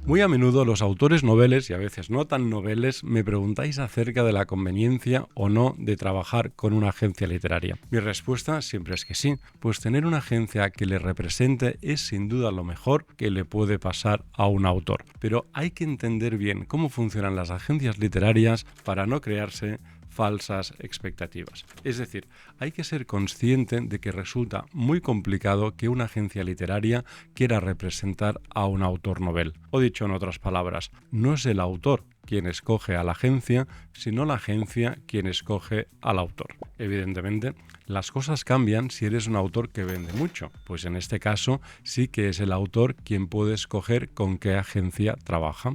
Muy a menudo los autores noveles, y a veces no tan noveles, me preguntáis acerca de la conveniencia o no de trabajar con una agencia literaria. Mi respuesta siempre es que sí, pues tener una agencia que le represente es sin duda lo mejor que le puede pasar a un autor. Pero hay que entender bien cómo funcionan las agencias literarias para no crearse falsas expectativas. Es decir, hay que ser consciente de que resulta muy complicado que una agencia literaria quiera representar a un autor novel. O dicho en otras palabras, no es el autor quien escoge a la agencia, sino la agencia quien escoge al autor. Evidentemente, las cosas cambian si eres un autor que vende mucho, pues en este caso sí que es el autor quien puede escoger con qué agencia trabaja.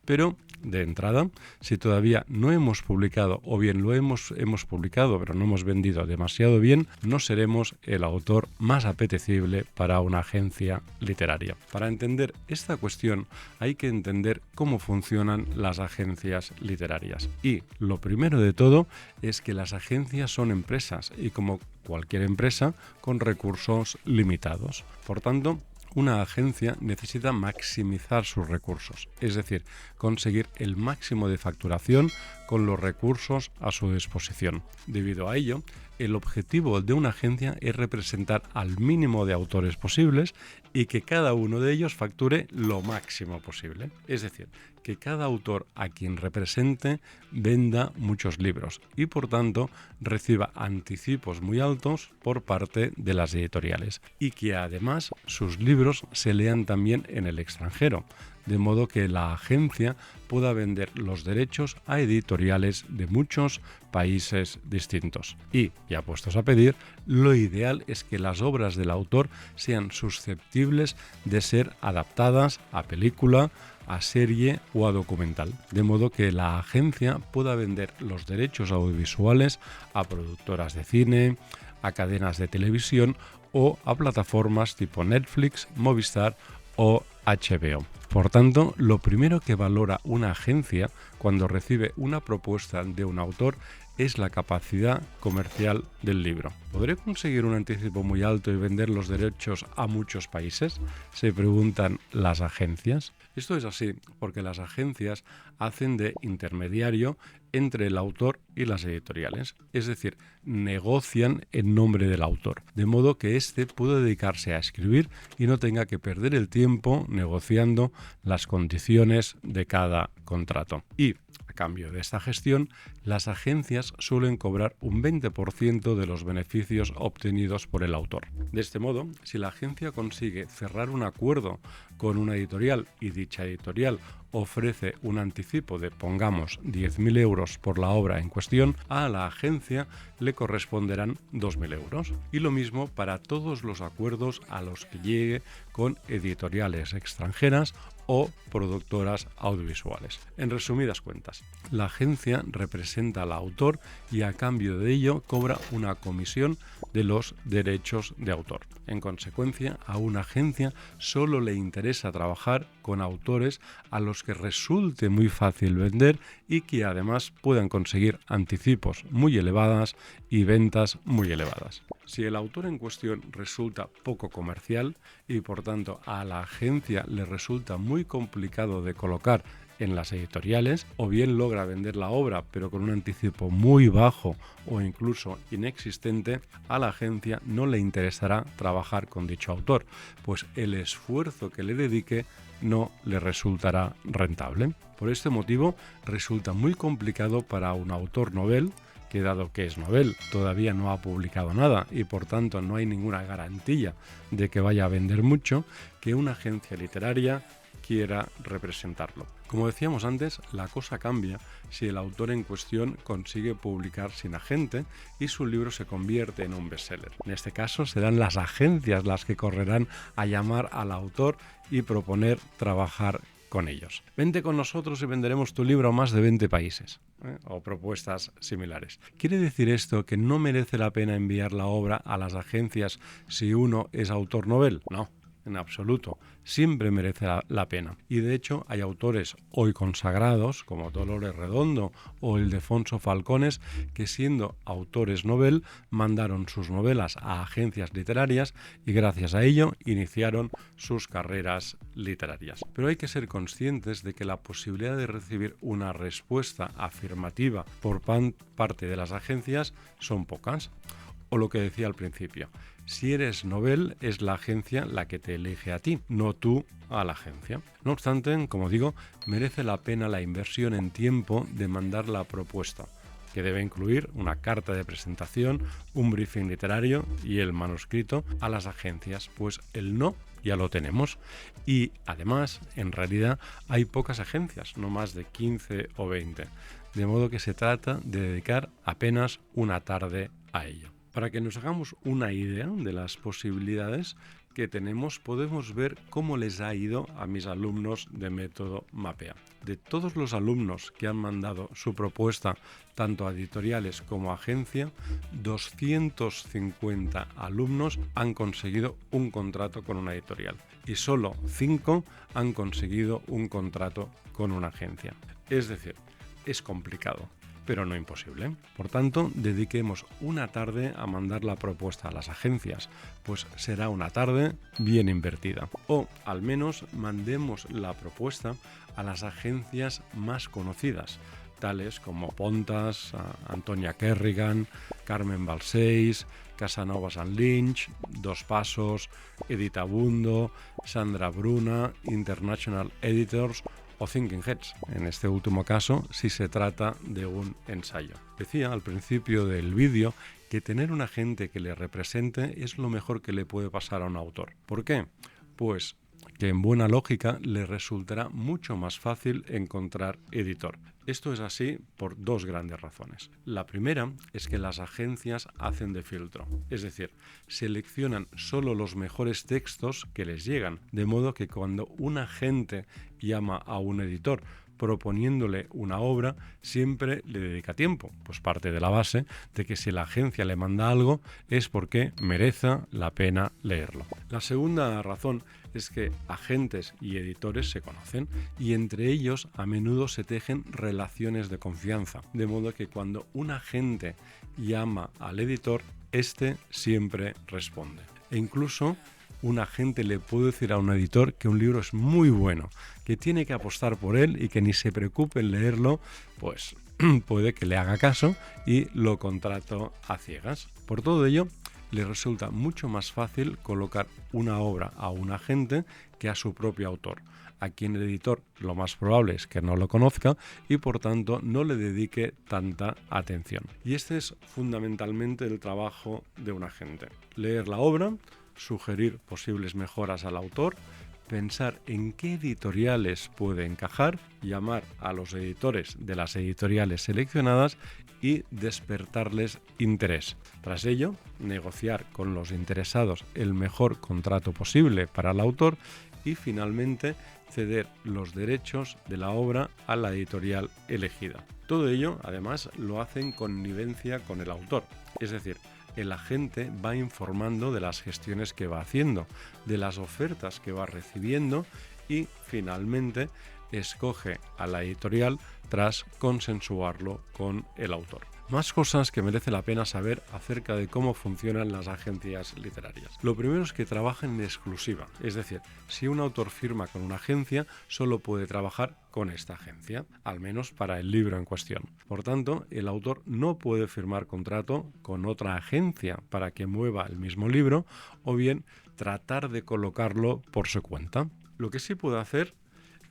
Pero, de entrada, si todavía no hemos publicado o bien lo hemos publicado pero no hemos vendido demasiado bien, no seremos el autor más apetecible para una agencia literaria. Para entender esta cuestión hay que entender cómo funcionan las agencias literarias. Y lo primero de todo es que las agencias son empresas y como cualquier empresa con recursos limitados. Por tanto, una agencia necesita maximizar sus recursos, es decir, conseguir el máximo de facturación con los recursos a su disposición. Debido a ello, el objetivo de una agencia es representar al mínimo de autores posibles y que cada uno de ellos facture lo máximo posible. Es decir, que cada autor a quien represente venda muchos libros y por tanto reciba anticipos muy altos por parte de las editoriales y que además sus libros se lean también en el extranjero, de modo que la agencia pueda vender los derechos a editoriales de muchos países distintos. Y, ya puestos a pedir, lo ideal es que las obras del autor sean susceptibles de ser adaptadas a película, a serie o a documental, de modo que la agencia pueda vender los derechos audiovisuales a productoras de cine, a cadenas de televisión o a plataformas tipo Netflix, Movistar o HBO. Por tanto, lo primero que valora una agencia cuando recibe una propuesta de un autor es la capacidad comercial del libro. ¿Podré conseguir un anticipo muy alto y vender los derechos a muchos países?, se preguntan las agencias. Esto es así porque las agencias hacen de intermediario entre el autor y las editoriales, es decir, negocian en nombre del autor, de modo que éste pueda dedicarse a escribir y no tenga que perder el tiempo negociando las condiciones de cada contrato. Y, a cambio de esta gestión, las agencias suelen cobrar un 20% de los beneficios obtenidos por el autor. De este modo, si la agencia consigue cerrar un acuerdo con una editorial y dicha editorial ofrece un anticipo de, pongamos, 10.000 euros por la obra en cuestión, a la agencia le corresponderán 2.000 euros. Y lo mismo para todos los acuerdos a los que llegue con editoriales extranjeras o productoras audiovisuales. En resumidas cuentas, la agencia representa al autor y a cambio de ello cobra una comisión de los derechos de autor. En consecuencia, a una agencia solo le interesa trabajar con autores a los que resulte muy fácil vender y que además puedan conseguir anticipos muy elevadas y ventas muy elevadas. Si el autor en cuestión resulta poco comercial y por tanto a la agencia le resulta muy complicado de colocar en las editoriales, o bien logra vender la obra pero con un anticipo muy bajo o incluso inexistente, a la agencia no le interesará trabajar con dicho autor, pues el esfuerzo que le dedique no le resultará rentable. Por este motivo resulta muy complicado para un autor novel, que dado que es novel todavía no ha publicado nada y por tanto no hay ninguna garantía de que vaya a vender mucho, que una agencia literaria quiera representarlo. Como decíamos antes, la cosa cambia si el autor en cuestión consigue publicar sin agente y su libro se convierte en un bestseller. En este caso serán las agencias las que correrán a llamar al autor y proponer trabajar con ellos. Vente con nosotros y venderemos tu libro a más de 20 países, o propuestas similares. ¿Quiere decir esto que no merece la pena enviar la obra a las agencias si uno es autor novel? No. en absoluto. Siempre merece la pena. Y de hecho hay autores hoy consagrados, como Dolores Redondo o Ildefonso Falcones, que siendo autores novel mandaron sus novelas a agencias literarias y gracias a ello iniciaron sus carreras literarias. Pero hay que ser conscientes de que la posibilidad de recibir una respuesta afirmativa por parte de las agencias son pocas. O lo que decía al principio, si eres novel, es la agencia la que te elige a ti, no tú a la agencia. No obstante, como digo, merece la pena la inversión en tiempo de mandar la propuesta, que debe incluir una carta de presentación, un briefing literario y el manuscrito a las agencias, pues el no ya lo tenemos. Y además, en realidad, hay pocas agencias, no más de 15 o 20, de modo que se trata de dedicar apenas una tarde a ello. Para que nos hagamos una idea de las posibilidades que tenemos, podemos ver cómo les ha ido a mis alumnos de método Mapea. De todos los alumnos que han mandado su propuesta, tanto a editoriales como a agencia, 250 alumnos han conseguido un contrato con una editorial y solo 5 han conseguido un contrato con una agencia. Es decir, es complicado, pero no imposible. Por tanto, dediquemos una tarde a mandar la propuesta a las agencias, pues será una tarde bien invertida. O al menos mandemos la propuesta a las agencias más conocidas, tales como Pontas, Antonia Kerrigan, Carmen Balcells, Casanovas and Lynch, Dos Pasos, Editabundo, Sandra Bruna, International Editors o Thinking Heads, en este último caso si se trata de un ensayo. Decía al principio del vídeo que tener un agente que le represente es lo mejor que le puede pasar a un autor. ¿Por qué? Pues que en buena lógica le resultará mucho más fácil encontrar editor. Esto es así por dos grandes razones. La primera es que las agencias hacen de filtro, es decir, seleccionan solo los mejores textos que les llegan, de modo que cuando un agente llama a un editor proponiéndole una obra, siempre le dedica tiempo, pues parte de la base de que si la agencia le manda algo es porque merece la pena leerlo. La segunda razón es que agentes y editores se conocen y entre ellos a menudo se tejen relaciones de confianza, de modo que cuando un agente llama al editor, este siempre responde. E incluso un agente le puede decir a un editor que un libro es muy bueno, que tiene que apostar por él y que ni se preocupe en leerlo, pues puede que le haga caso y lo contrato a ciegas. Por todo ello, le resulta mucho más fácil colocar una obra a un agente que a su propio autor, a quien el editor lo más probable es que no lo conozca y por tanto no le dedique tanta atención. Y este es fundamentalmente el trabajo de un agente: leer la obra, sugerir posibles mejoras al autor, pensar en qué editoriales puede encajar, llamar a los editores de las editoriales seleccionadas y despertarles interés. Tras ello, negociar con los interesados el mejor contrato posible para el autor y finalmente ceder los derechos de la obra a la editorial elegida. Todo ello, además, lo hacen en connivencia con el autor, es decir, el agente va informando de las gestiones que va haciendo, de las ofertas que va recibiendo y finalmente escoge a la editorial tras consensuarlo con el autor. Más cosas que merece la pena saber acerca de cómo funcionan las agencias literarias. Lo primero es que trabajan en exclusiva, es decir, si un autor firma con una agencia, solo puede trabajar con esta agencia, al menos para el libro en cuestión. Por tanto, el autor no puede firmar contrato con otra agencia para que mueva el mismo libro o bien tratar de colocarlo por su cuenta. Lo que sí puede hacer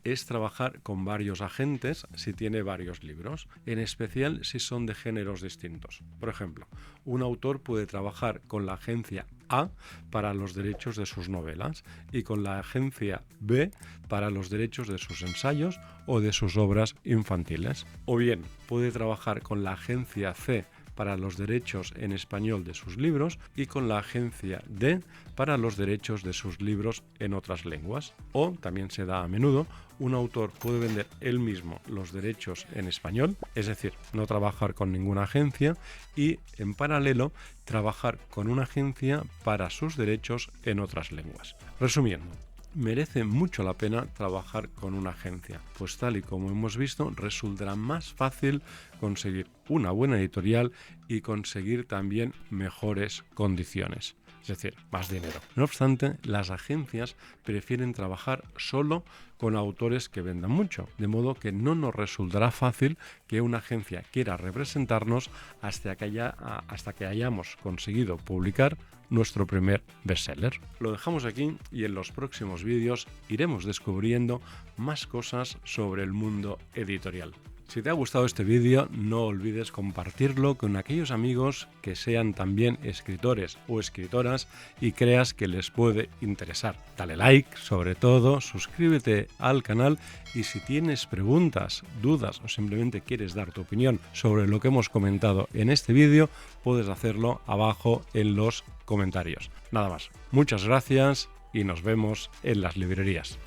es trabajar con varios agentes si tiene varios libros, en especial si son de géneros distintos. Por ejemplo, un autor puede trabajar con la agencia A para los derechos de sus novelas y con la agencia B para los derechos de sus ensayos o de sus obras infantiles. O bien puede trabajar con la agencia C para los derechos en español de sus libros y con la agencia D para los derechos de sus libros en otras lenguas. O también se da a menudo, un autor puede vender él mismo los derechos en español, es decir, no trabajar con ninguna agencia, y en paralelo trabajar con una agencia para sus derechos en otras lenguas. Resumiendo, merece mucho la pena trabajar con una agencia, pues tal y como hemos visto, resultará más fácil conseguir una buena editorial y conseguir también mejores condiciones, es decir, más dinero. No obstante, las agencias prefieren trabajar solo con autores que vendan mucho, de modo que no nos resultará fácil que una agencia quiera representarnos hasta que hayamos conseguido publicar nuestro primer bestseller. Lo dejamos aquí y en los próximos vídeos iremos descubriendo más cosas sobre el mundo editorial. Si te ha gustado este vídeo, no olvides compartirlo con aquellos amigos que sean también escritores o escritoras y creas que les puede interesar. Dale like, sobre todo, suscríbete al canal y si tienes preguntas, dudas o simplemente quieres dar tu opinión sobre lo que hemos comentado en este vídeo, puedes hacerlo abajo en los comentarios. Nada más, muchas gracias y nos vemos en las librerías.